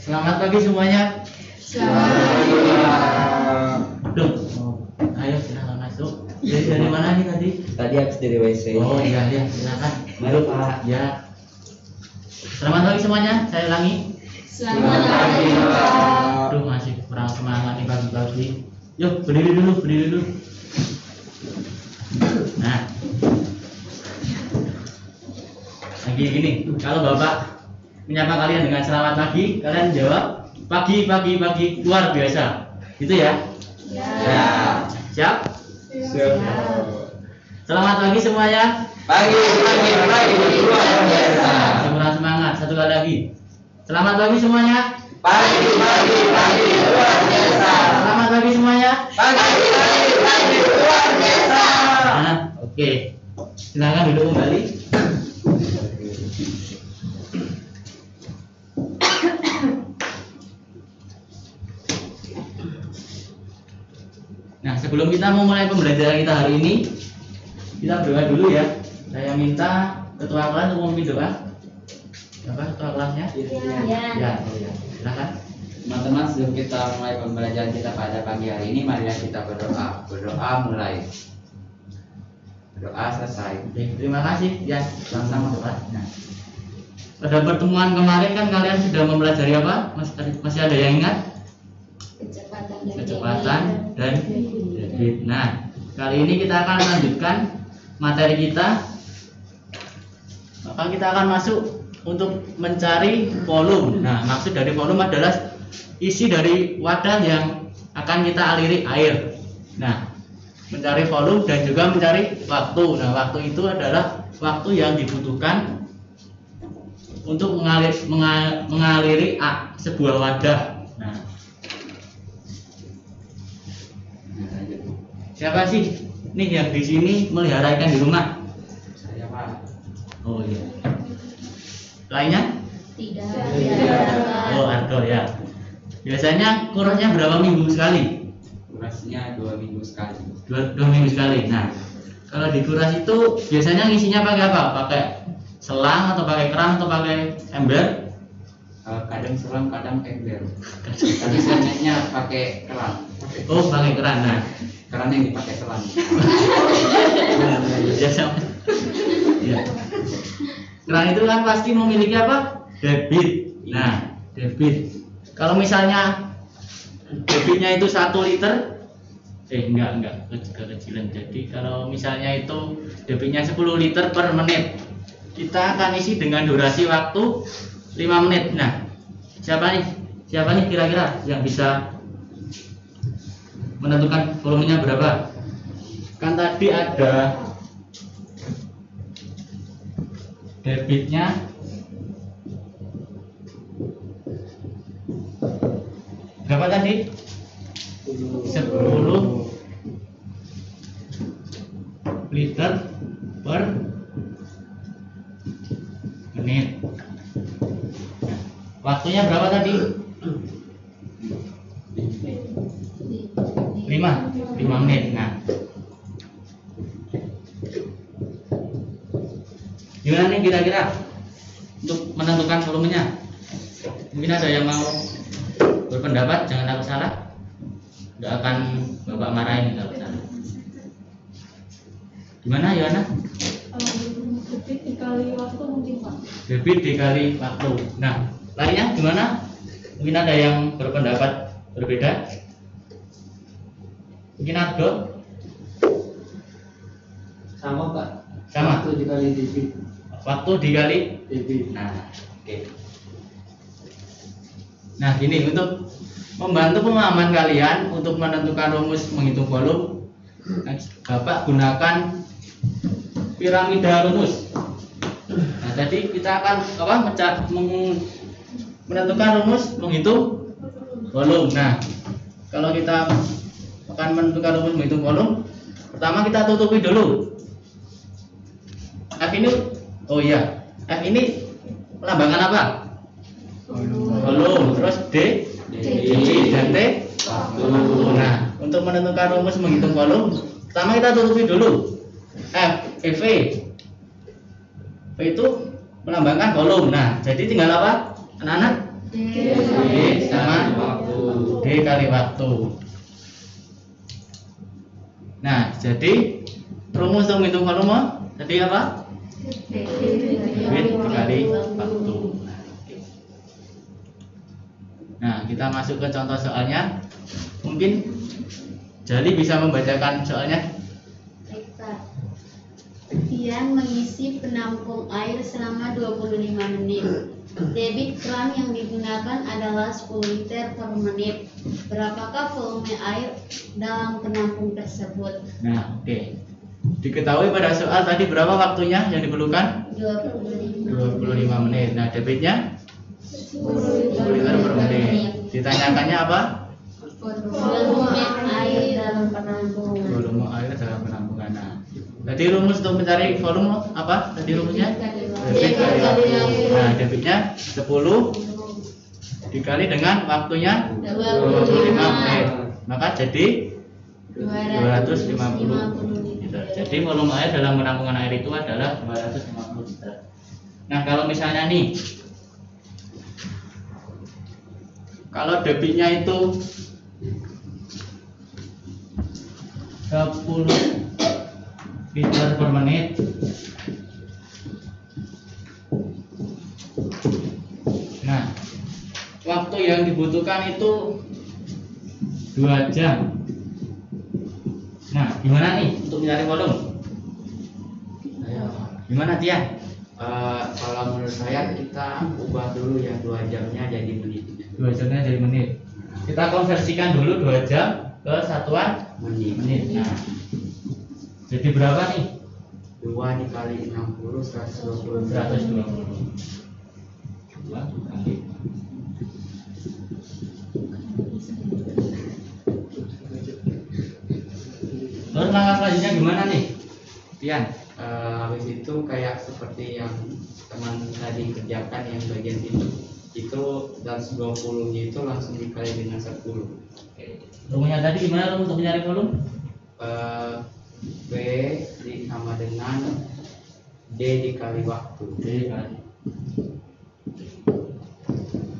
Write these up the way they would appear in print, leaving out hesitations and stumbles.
Selamat pagi semuanya. Selamat pagi, Pak. Duh, ayo silakan masuk. Dari mana nih tadi? Tadi habis dari WC. Oh iya, silakan. Mari, Pak. Ya. Selamat pagi semuanya. Saya ulangi. Selamat pagi, Pak. Aduh, masih kurang semangat nih pagi-pagi. Yuk, berdiri dulu. Nah, lagi gini. Kalau Bapak menyapa kalian dengan selamat pagi, kalian jawab pagi luar biasa. Gitu ya? Ya. Siap? Siap. Selamat pagi semuanya. Pagi luar biasa. Kurang semangat. Satu kali lagi. Selamat pagi semuanya. Pagi luar biasa. Selamat pagi semuanya. Pagi luar biasa. Nah, oke. Silakan duduk kembali. Nah, sebelum kita memulai pembelajaran kita hari ini, kita berdoa dulu ya. Saya minta ketua kelas untuk memimpin doa. Apa ketua kelasnya? Ya. Silakan. Teman-teman, sebelum kita mulai pembelajaran kita pada pagi hari ini, marilah kita berdoa. Berdoa mulai. Berdoa selesai. Oke, terima kasih ya. Sama-sama doa. Nah, pada pertemuan kemarin kan kalian sudah mempelajari apa? Masih ada yang ingat? Kecepatan dan debit. Nah, kali ini kita akan melanjutkan materi kita. Maka kita akan masuk untuk mencari volume. Nah, maksud dari volume adalah isi dari wadah yang akan kita aliri air. Nah, mencari volume dan juga mencari waktu. Nah, waktu itu adalah waktu yang dibutuhkan untuk mengaliri sebuah wadah. Nah, siapa sih nih yang di sini melihara ikan di rumah? Saya, Pak. Oh iya. Lainnya? Tidak. Oh, Ardo ya. Biasanya kurasnya berapa minggu sekali? Kurasnya 2 minggu sekali. Dua minggu sekali. Nah, kalau di kuras itu biasanya ngisinya pakai apa? Pakai selang atau pakai keran atau pakai ember? Kadang selang, kadang ember. Tapi selanjutnya pakai keran. Oh, pakai keran. Nah, Keran yang dipakai selang. biasa. Ya. Keran itu kan pasti memiliki apa? Debit. Nah, debit. Kalau misalnya debitnya itu 1 liter, enggak kecilan. Jadi kalau misalnya itu debitnya 10 liter per menit, kita akan isi dengan durasi waktu 5 menit. Nah, siapa nih kira-kira yang bisa menentukan volumenya berapa? Kan tadi ada debitnya berapa tadi? 10 liter per menit. Nah, waktunya berapa tadi? 5 menit. Nah, gimana nih kira-kira untuk menentukan volumenya? Mungkin ada yang mau berpendapat, jangan takut salah. Nggak akan Bapak marahin kalau salah. Gimana Yohana? Debit dikali waktu mungkin, Pak. Debit dikali waktu. Nah, lainnya gimana? Mungkin ada yang berpendapat berbeda. Mungkin Ardo? Sama, Pak. Sama. Waktu dikali debit. Waktu dikali Debit. Nah, oke. Nah, gini untuk membantu pemahaman kalian untuk menentukan rumus menghitung volume, Bapak gunakan piramida rumus. Nah, tadi kita akan menentukan rumus menghitung volume. Nah, kalau kita akan menentukan rumus menghitung volume, pertama kita tutupi dulu. F ini, oh iya, F ini melambangkan apa? Volume. Terus D, dan T, waktu. Nah, untuk menentukan rumus menghitung volume, pertama kita tutupi dulu. F, V. V itu melambangkan volume. Nah, jadi tinggal apa, anak-anak? D sama waktu. D kali waktu. Nah, jadi rumus untuk menghitung volume tadi apa? Bit dikali waktu. Nah, kita masuk ke contoh soalnya. Mungkin Jali bisa membacakan soalnya. Tian mengisi penampung air selama 25 menit. Debit kran yang digunakan adalah 10 liter per menit. Berapakah volume air dalam penampung tersebut? Nah, oke. Diketahui pada soal tadi berapa waktunya yang diperlukan? 25 menit. Nah, debitnya 10 liter per menit. Ditanyakannya apa? Volume air dalam penampung. Volume air dalam penampungan. Nah, tadi rumus untuk mencari volume apa? Tadi rumusnya? Debit kali waktu. Nah, debitnya 10 dikali dengan waktunya 25 menit. Maka jadi 250 liter. Jadi volume air dalam penampungan air itu adalah 250 liter. Nah, kalau misalnya nih, kalau debitnya itu 10 liter per menit, nah waktu yang dibutuhkan itu 2 jam. Nah, gimana nih untuk mencari volume? Gimana Tian? Kalau menurut saya kita ubah dulu ya 2 jamnya jadi menit. 2 jamnya jadi menit. Kita konversikan dulu 2 jam ke satuan menit. Nah, jadi berapa nih? 2 dikali 60 120. 120. 2 dikali. Terus langkah selanjutnya gimana nih, Tian? Habis itu kayak seperti yang teman tadi kerjakan yang bagian itu 120 nya itu langsung dikali dengan 10. Rumusnya tadi gimana rumus untuk mencari volume? B sama dengan D dikali waktu. D kali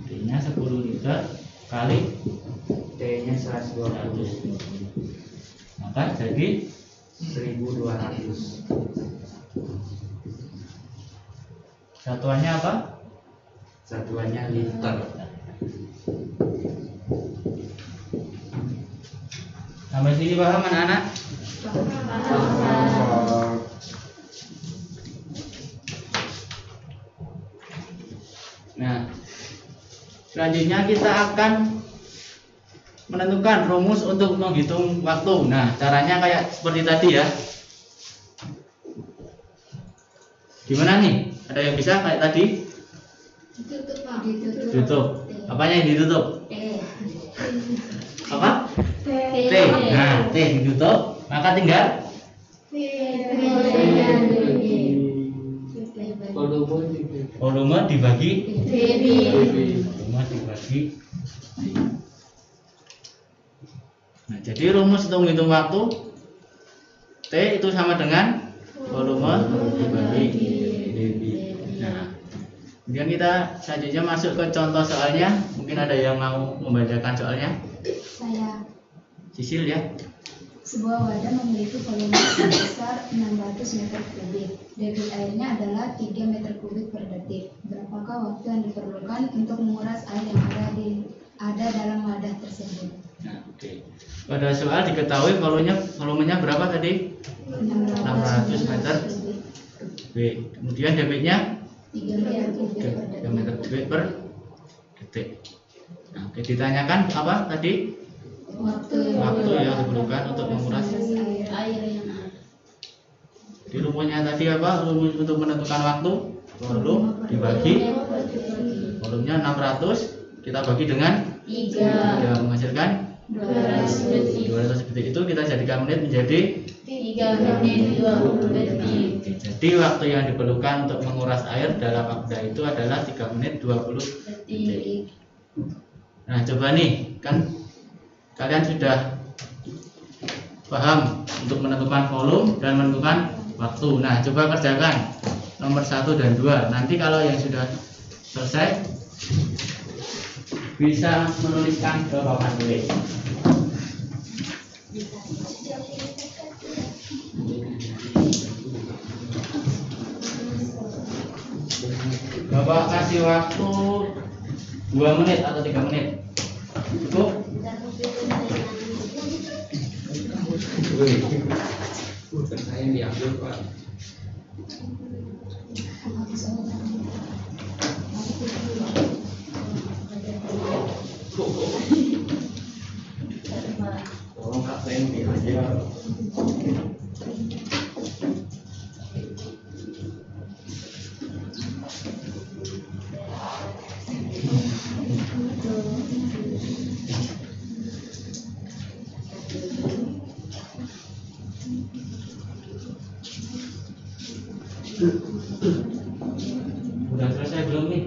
D nya 10 liter kali T nya 120. maka jadi 1200. satuannya apa? Satuannya liter. Sampai sini paham anak-anak? Nah, selanjutnya kita akan menentukan rumus untuk menghitung waktu. Nah, caranya kayak seperti tadi ya. Gimana nih? Ada yang bisa kayak tadi? Ditutup, Pak. Tutup. Apanya yang ditutup? Apa? T. Nah, T ditutup, maka tinggal volume dibagi volume dibagi. Nah, jadi rumus untuk menghitung waktu T itu sama dengan volume dibagi debit. Nah, kemudian kita selanjutnya masuk ke contoh soalnya. Mungkin ada yang mau membacakan soalnya? Saya. Sisil ya. Sebuah wadah memiliki volume sebesar 600 meter kubik. Debit airnya adalah 3 meter kubik per detik. Berapakah waktu yang diperlukan untuk menguras air yang ada dalam wadah tersebut? Nah, oke. Pada soal diketahui volumenya berapa tadi? 600 meter kubik. Kemudian debitnya 3 meter kubik per 3 detik. meter kubik per detik. Nah, oke, ditanyakan apa tadi? Waktu yang diperlukan untuk menguras Air yang ada. di rumusnya tadi apa? Rumus untuk menentukan waktu volume dibagi volumenya 600 kita bagi dengan 3 menghasilkan 200 detik. 200 detik itu kita jadikan menit menjadi 3 menit 20 detik. jadi waktu yang diperlukan untuk menguras air dalam wadah itu adalah 3 menit 20 detik. Nah, coba nih, kan kalian sudah paham untuk menentukan volume dan menentukan waktu. Nah, coba kerjakan nomor 1 dan 2. Nanti kalau yang sudah selesai bisa menuliskan ke papan tulis. Bapak kasih waktu 2 menit atau 3 menit. Cukup? Bukan saya yang diambil Pak. Tolong Kak, saya yang bilang aja. Udah selesai belum nih?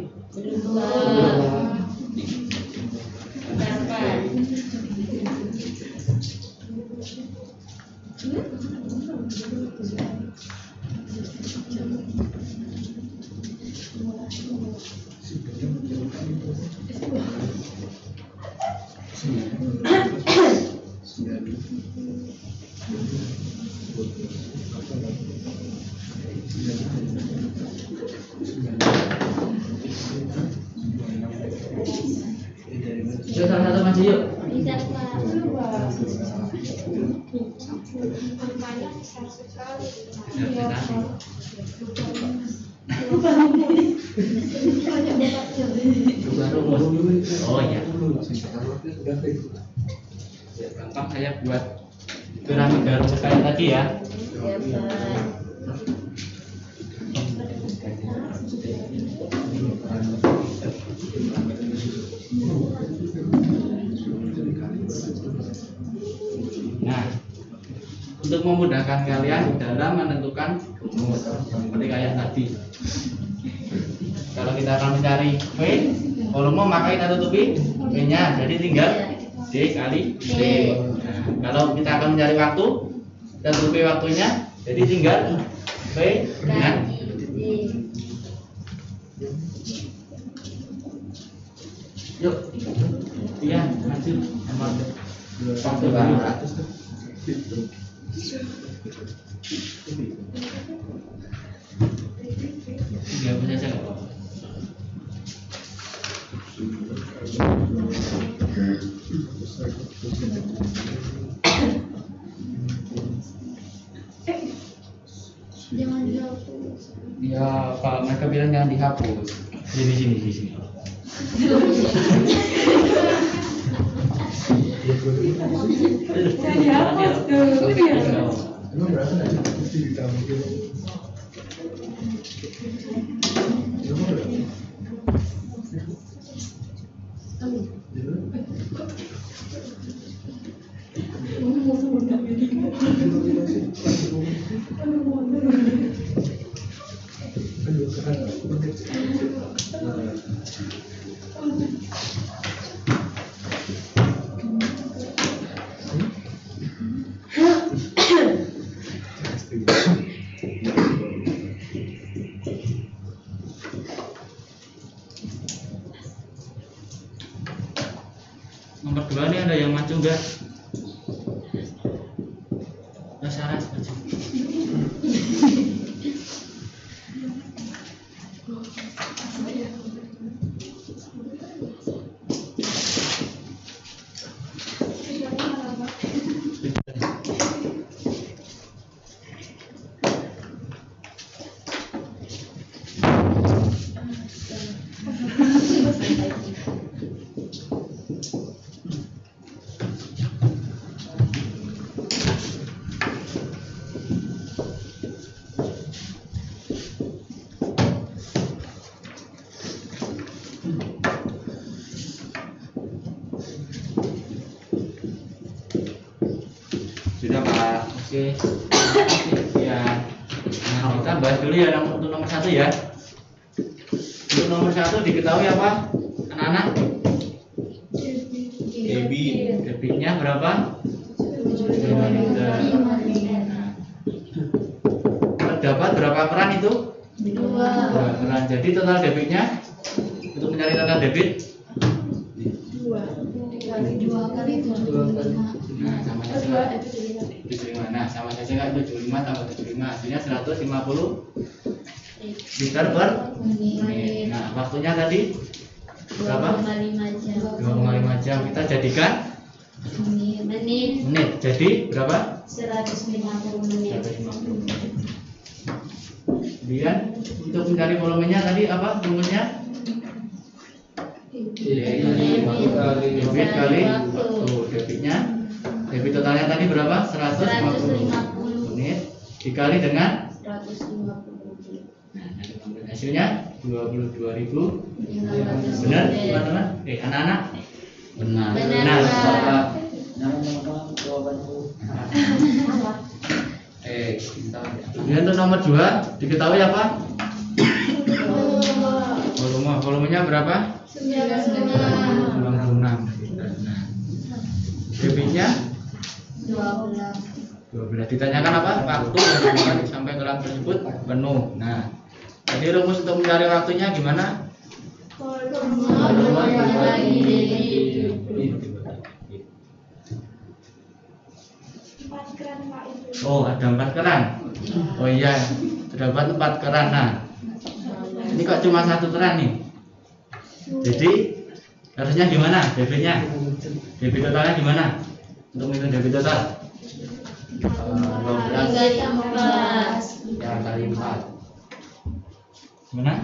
Yuk satu-satu maju yuk. Bisa Pak. Angkanya besar sekali. Ya, bisa. Oh iya. Ya, gampang saya buat Piramida rumus kayak tadi ya. Ya Pak. Nah, untuk memudahkan kalian dalam menentukan rumus seperti kayak tadi. Kalau kita akan mencari V, volume maka kita tutupi V-nya, jadi tinggal D kali D. Nah, kalau kita akan mencari waktu, kita tutupi waktunya, jadi tinggal V dengan yuk, iya maju nomor waktu baru. Tiga puluh saja nggak apa-apa. Jangan dihapus. ya kalau mereka bilang jangan dihapus. Di sini. Jangan dihapus tuh. Emang berapa nih? Mesti ditambah gitu. Emang berapa? Nomor 2 nih ada yang maju nggak? Ya Sarah maju. Sudah Pak. Oke. Ya. Nah, kita bahas dulu ya untuk nomor 1 ya. Untuk nomor 1 diketahui apa? Anak-anak? Debitnya berapa? 5 liter. Terdapat berapa keran itu? 2 keran. Jadi total debitnya untuk mencari total debit 2 kali 75. Nah, sama saja 75. Nah, sama saja kan 75 tambah 75 hasilnya 150 liter per menit. Nah, waktunya tadi berapa? 2,5 jam. 2,5 jam. Kita jadikan Menit menit. Jadi berapa? 150 menit. 150. Kemudian untuk mencari volumenya tadi apa rumusnya? Debit kali waktu. Debit totalnya tadi berapa? 150 menit dikali dengan 150 menit. nah, hasilnya 22.000. 500 Benar, menit. teman-teman? Anak-anak? Benar. Benar, Pak. Kita Kemudian untuk nomor 2 diketahui apa? Volumenya berapa? 96. Nah, debitnya 12. Ditanyakan apa? Waktu yang sampai gelang tersebut penuh. Nah, jadi rumus untuk mencari waktunya gimana? Oh, ada 4 keran. Oh iya, terdapat 4 keran. Nah, ini kok cuma 1 keran nih. Jadi harusnya gimana debitnya? Debit totalnya gimana? Untuk menghitung debit total? 12 ya kali 4. Gimana?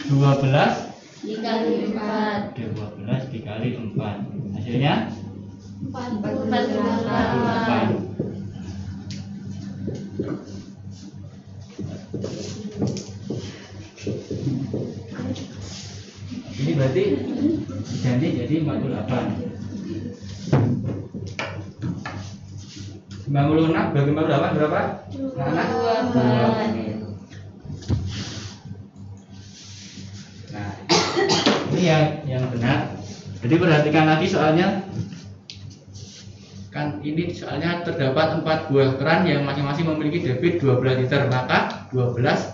12 dikali 4 12 dikali 4. Hasilnya 48. ini berarti diganti jadi 48. 96 bagi 48 berapa? Anak? 2. Nah, ini yang benar. Jadi perhatikan lagi soalnya. Kan ini soalnya terdapat 4 buah keran yang masing-masing memiliki debit 12 liter, maka 12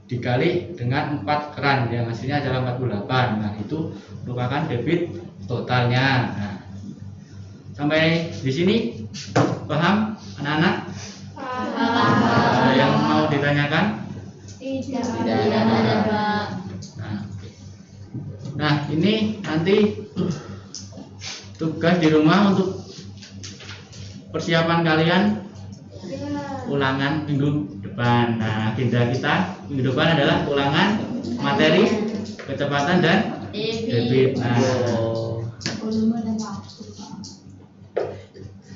dikali dengan 4 keran yang hasilnya adalah 48. Nah, itu merupakan debit totalnya. Nah, sampai di sini paham anak-anak? Ada yang mau ditanyakan? Tidak ada, Pak. Nah, ini nanti tugas di rumah untuk persiapan kalian ulangan minggu depan. Nah, agenda kita minggu depan adalah ulangan materi kecepatan dan debit. Nah, Volume dan waktu.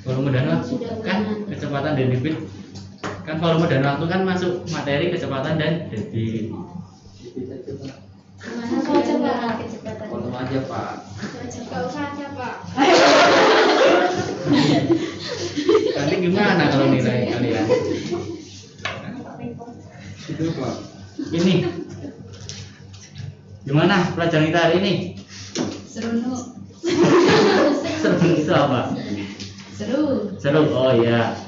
volume dan waktu kan kecepatan dan debit. Kan volume dan waktu kan masuk materi kecepatan dan debit. Kecepatan. Volume aja Pak. Gak usah aja, Pak. Nanti gimana kalau nilai kalian? Itu Pak. Ini gimana pelajaran kita hari ini? Seru. Seru itu apa? Seru. Seru. Oh iya.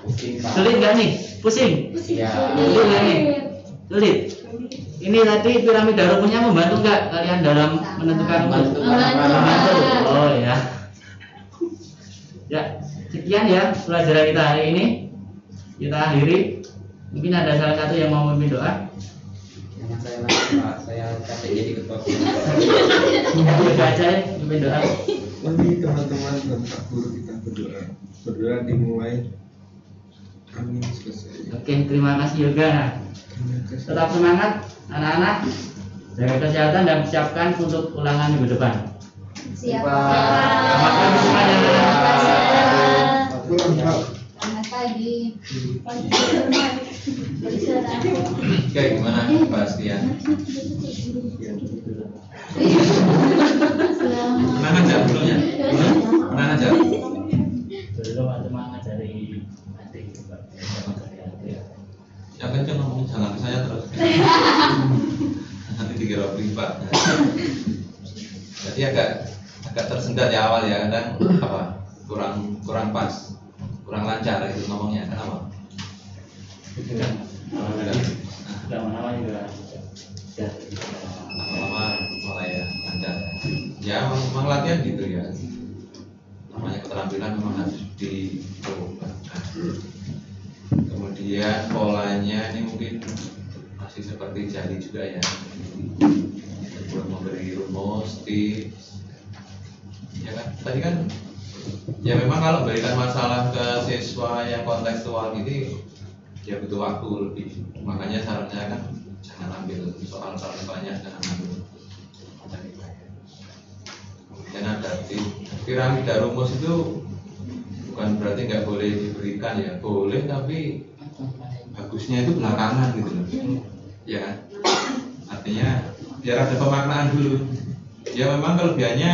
Pusing Pak. Sulit nggak nih? Pusing? Iya. Sulit nggak nih? Sulit. Ini tadi piramida rumusnya membantu nggak kalian dalam menentukan rumus? Membantu. Oh ya. Ya, sekian ya pelajaran kita hari ini. Kita akhiri. Mungkin ada salah satu yang mau memimpin doa. Jangan saya lagi Pak. Saya capek jadi ketua. Kita aja ya, memimpin doa. Mari teman-teman dan Pak Guru kita berdoa. Berdoa dimulai. Amin selesai. Oke, terima kasih Yoga. Terima kasih. Tetap semangat anak-anak. Jaga kesehatan dan siapkan untuk ulangan minggu depan. Siap. Selamat pagi semuanya. Kurang Pak. Selamat pagi. Oke, gimana Pak Setia? Pernah ngajar belumnya? Pernah ngajar? Belum ada semangat dari adik. Yang kenceng ngomongin jangan ke saya terus. Nanti dikira privat. Jadi agak tersendat ya awal ya, kadang apa kurang pas, kurang lancar gitu ngomongnya. Kenapa? Sudah mana juga. Lama-lama mulai ya lancar. ya memang latihan gitu ya, namanya keterampilan memang harus dicoba. Kemudian polanya ini mungkin masih seperti jari juga ya, buat memberi rumus, tips ya kan. Tadi kan ya memang kalau berikan masalah ke siswa yang kontekstual ini ya butuh waktu lebih, makanya sarannya kan jangan ambil soal-soal banyak, jangan ambil. Dan ada piramida rumus itu bukan berarti nggak boleh diberikan ya, boleh, tapi bagusnya itu belakangan gitu loh, ya kan? Artinya biar ada pemaknaan dulu. Ya memang kelebihannya,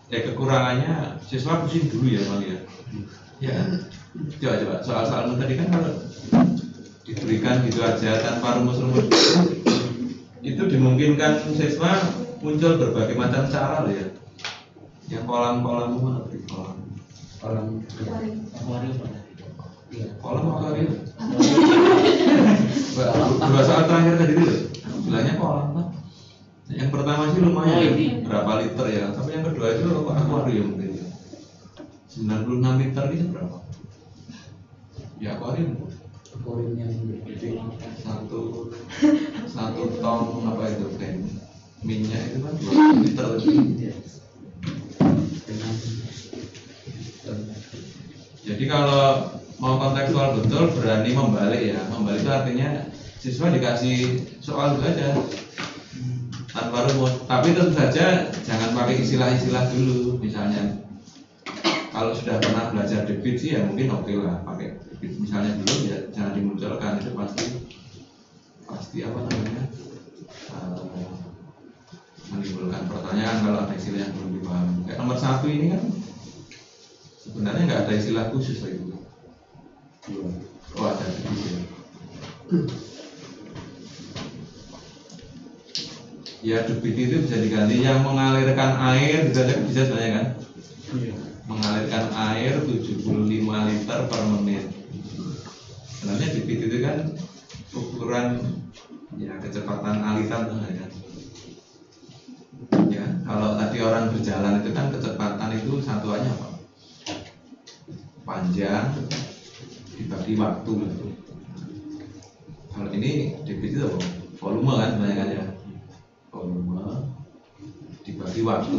ya kekurangannya siswa pusing dulu ya memang ya. Ya kan? Coba soal-soal tadi kan kalau diberikan gitu aja tanpa rumus-rumus itu dimungkinkan siswa muncul berbagai macam cara loh ya. Yang kolam-kolam mana tadi? Kolam akuarium. Dua soal terakhir tadi itu bilangnya kolam kan. Yang pertama sih lumayan berapa liter ya, tapi yang kedua itu akuarium gitu. 96 liter itu berapa? Ya akuarium. Akuariumnya satu ton apa itu kan? Minyak itu kan 2 liter lebih. Jadi kalau mau kontekstual betul berani membalik ya. Membalik itu artinya siswa dikasih soal itu aja tanpa rumus. Tapi tentu saja jangan pakai istilah-istilah dulu. Misalnya kalau sudah pernah belajar debit sih ya mungkin oke lah pakai debit. Misalnya belum ya jangan dimunculkan, itu pasti apa namanya menimbulkan pertanyaan kalau ada istilah yang belum dipahami. Kayak nomor 1 ini kan sebenarnya nggak ada istilah khusus lah itu. Oh ada gitu. Ya debit itu bisa diganti yang mengalirkan air, bisa sebenarnya kan? Mengalirkan air 75 liter per menit. Sebenarnya debit itu kan ukuran ya kecepatan aliran kan? Ya kalau tadi orang berjalan itu kan kecepatan itu satuannya apa? Panjang dibagi waktu. Kalau ini debit itu apa? Volume kan sebenarnya kan ya, volume dibagi waktu.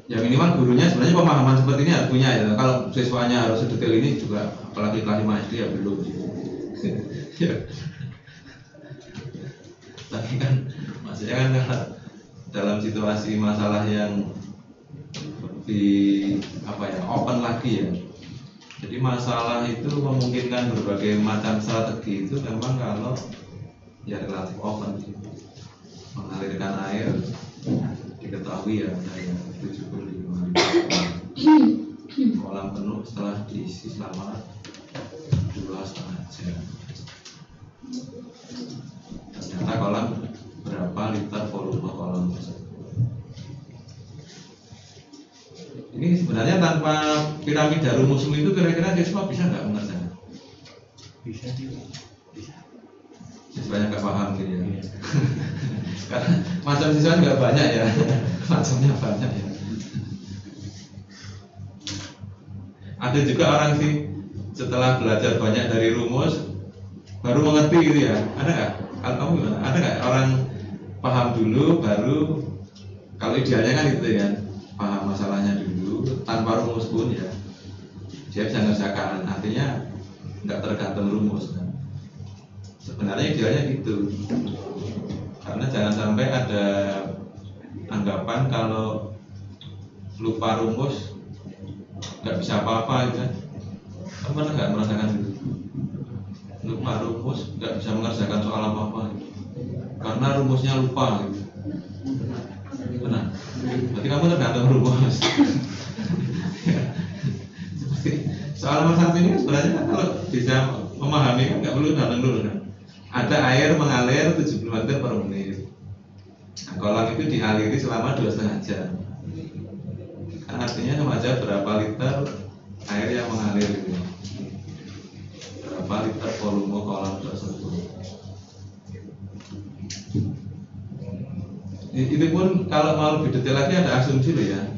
Ya minimal gurunya sebenarnya pemahaman seperti ini harus punya ya. Kalau siswanya harus sedetail ini juga, apalagi kelas 5 SD ya belum. Ya. Tapi kan maksudnya kan dalam situasi masalah yang lebih apa ya, open lagi ya. Jadi masalah itu memungkinkan berbagai macam strategi itu memang kalau ya relatif open. Mengalirkan air diketahui ya saya 75 liter. Kolam penuh setelah diisi selama 2,5 jam. Ternyata kolam berapa liter volume kolam tersebut. Ini sebenarnya tanpa piramida rumus itu kira-kira siswa bisa nggak mengerjakan? Bisa. Siswanya nggak paham gitu ya. Karena macam siswa nggak banyak ya, macamnya banyak ya. Ada juga orang sih setelah belajar banyak dari rumus baru mengerti gitu ya. Ada nggak? Kalau kamu gimana? Ada nggak orang paham dulu baru, kalau idealnya kan gitu ya, paham masalahnya dulu tanpa rumus pun ya dia bisa ngerjakan, artinya nggak tergantung rumus kan. Sebenarnya idealnya gitu, karena jangan sampai ada anggapan kalau lupa rumus nggak bisa apa-apa gitu kan. Kamu pernah nggak merasakan gitu? Lupa rumus nggak bisa mengerjakan soal apa-apa gitu, karena rumusnya lupa gitu. Benar. Berarti kamu tergantung rumus. Seperti soal nomor 1 ini sebenarnya kan kalau bisa memahami kan nggak perlu datang dulu kan. Ada air mengalir 70 liter per menit. Nah, kolam itu dialiri selama 2,5 jam. Kan artinya sama aja berapa liter air yang mengalir itu. Berapa liter volume kolam tersebut. Ini Itu pun kalau mau lebih detail lagi ada asumsi loh ya.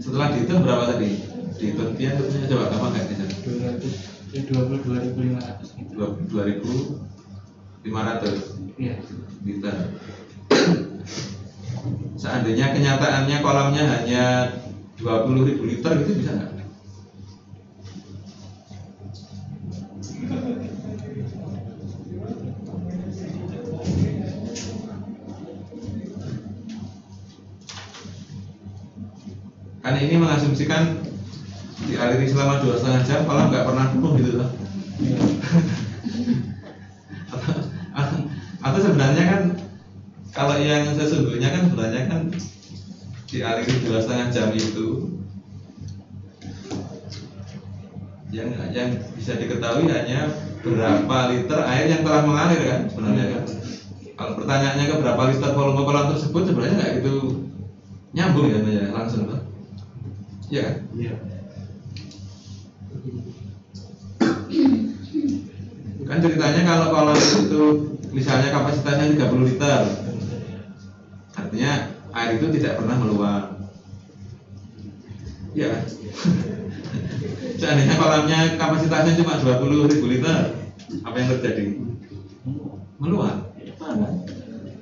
Setelah dihitung berapa tadi? Dihitung dia tentunya coba gampang nggak bisa? 22.500. 22.500 Iya. liter. Seandainya kenyataannya kolamnya hanya 20.000 liter itu bisa nggak? Kan ini mengasumsikan dialiri selama 2,5 jam kolam nggak pernah penuh gitu loh. atau sebenarnya kan kalau yang sesungguhnya kan sebenarnya kan dialiri 2,5 jam itu yang bisa diketahui hanya berapa liter air yang telah mengalir kan sebenarnya kan. Kalau pertanyaannya ke berapa liter volume kolam tersebut sebenarnya nggak itu nyambung ya langsung kan. Iya kan? Iya. Kan ceritanya kalau kolam itu misalnya kapasitasnya 30 liter, artinya air itu tidak pernah meluap. Ya. Seandainya kolamnya kapasitasnya cuma 20.000 liter, apa yang terjadi? Meluap.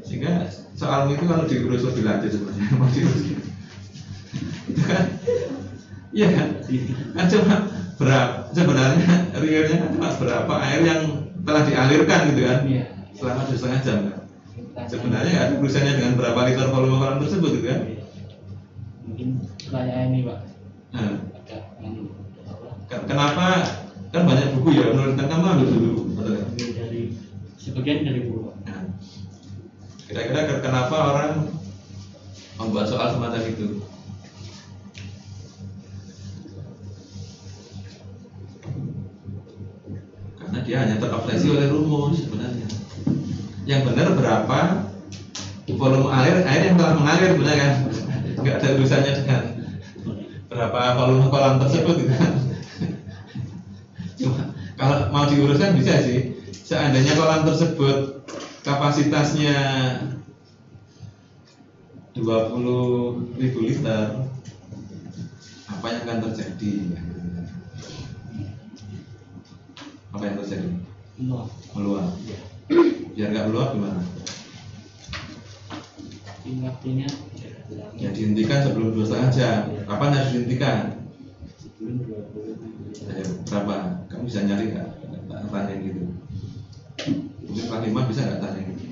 Sehingga soal itu kalau diurus lebih lanjut sebenarnya mau diurus. Itu kan? Iya kan? Kan cuma berapa sebenarnya realnya kan cuma berapa air yang telah dialirkan gitu kan? Iya. Selama 2,5 jam kan? Sebenarnya nggak ada urusannya dengan berapa liter volume kolam tersebut gitu kan? Mungkin pertanyaan ini Pak. Nah, Ada yang kenapa kan banyak buku ya menurut kamu ambil dulu betul kan? dari sebagian dari buku Pak. Nah, kira-kira kenapa orang membuat soal semacam itu? Karena dia hanya terobsesi oleh rumus sebenarnya. Yang benar berapa volume air yang telah mengalir benar kan? Nggak ada urusannya dengan berapa volume kolam tersebut gitu kan. Cuma kalau mau diuruskan bisa sih. Seandainya kolam tersebut kapasitasnya 20.000 liter, apa yang akan terjadi? Apa yang terjadi? Meluap. Biar nggak meluap gimana? Waktunya Ya dihentikan sebelum 2,5 jam. Kapan harus dihentikan? sebelum 20. Ayo, berapa? Kamu bisa nyari nggak? Tanya gitu. Mungkin Pak Lima bisa nggak tanya gitu?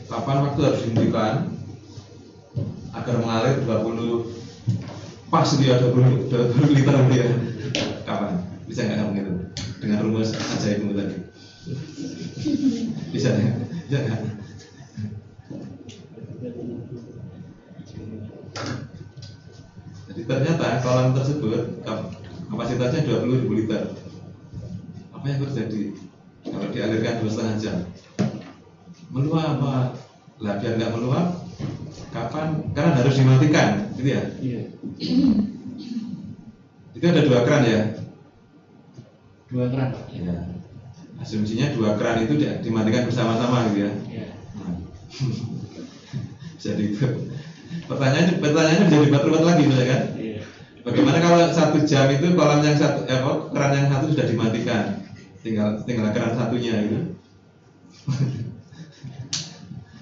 Kapan waktu harus dihentikan agar mengalir 20 pas dia 20 liter dia? Kapan? Bisa nggak kamu gitu? Dengan rumus ajaib itu tadi? Bisa nggak? Bisa nggak? Jadi ternyata kolam tersebut kapasitasnya 20.000 liter. Apa yang terjadi kalau dialirkan 2,5 jam? Meluap apa? Lah biar nggak meluap, kapan? Karena harus dimatikan, gitu ya? Iya. Itu ada 2 keran ya? 2 keran Pak. Ya. Asumsinya 2 keran itu dimatikan bersama-sama gitu ya? Iya. Nah. Jadi itu pertanyaannya bisa dibuat lagi ya kan? Iya. Bagaimana kalau 1 jam itu kolam yang satu, keran yang satu sudah dimatikan, tinggal keran satunya gitu.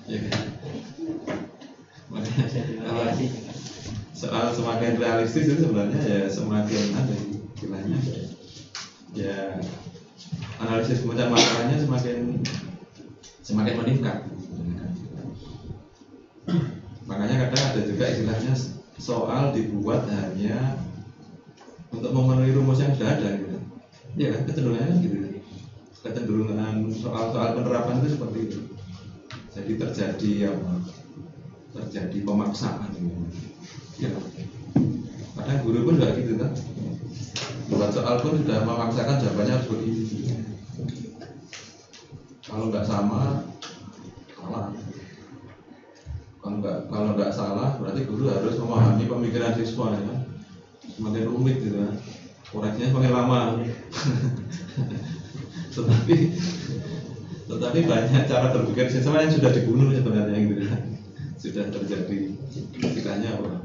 Ya kan? Makanya kalau soal semakin realistis itu sebenarnya ya semakin ada istilahnya ya analisis macam masalahnya semakin meningkat. Makanya kadang ada juga istilahnya soal dibuat hanya untuk memenuhi rumus yang sudah ada gitu. Ya kan kecenderungannya gitu. Kecenderungan soal-soal penerapan itu seperti itu. Jadi terjadi pemaksaan gitu. Ya. Kadang guru pun juga gitu kan. Buat soal pun sudah memaksakan jawabannya harus begini. Kalau nggak sama, salah. Kalau nggak salah, berarti guru harus memahami pemikiran siswa ya. Semakin rumit gitu kan. Koreksinya semakin lama. Tetapi banyak cara berpikir siswa yang sudah dibunuh sebenarnya gitu kan. Sudah terjadi istilahnya apa?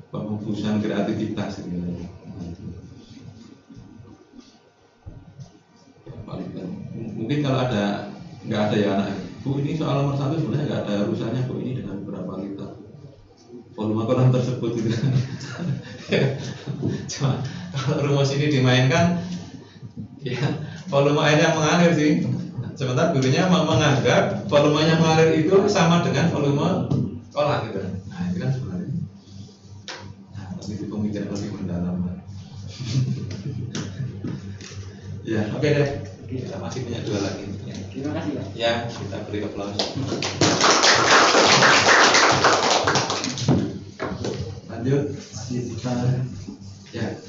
Pengukusan kreativitas gitu. Mungkin kalau nggak ada ya anak, Bu ini soal nomor 1 sebenarnya nggak ada urusannya Bu ini dengan berapa liter volume kolam tersebut gitu. Cuma kalau rumus ini dimainkan, ya volume air yang mengalir sih. Sementara gurunya menganggap volumenya mengalir itu sama dengan volume kolam gitu. Nah itu kan sebenarnya. Nah, tapi itu pemikiran lebih mendalam. Ya oke deh. Kita masih punya 2 lagi. Ya. Terima kasih Pak. Ya kita beri aplaus. Lanjut. Masih kita Ya.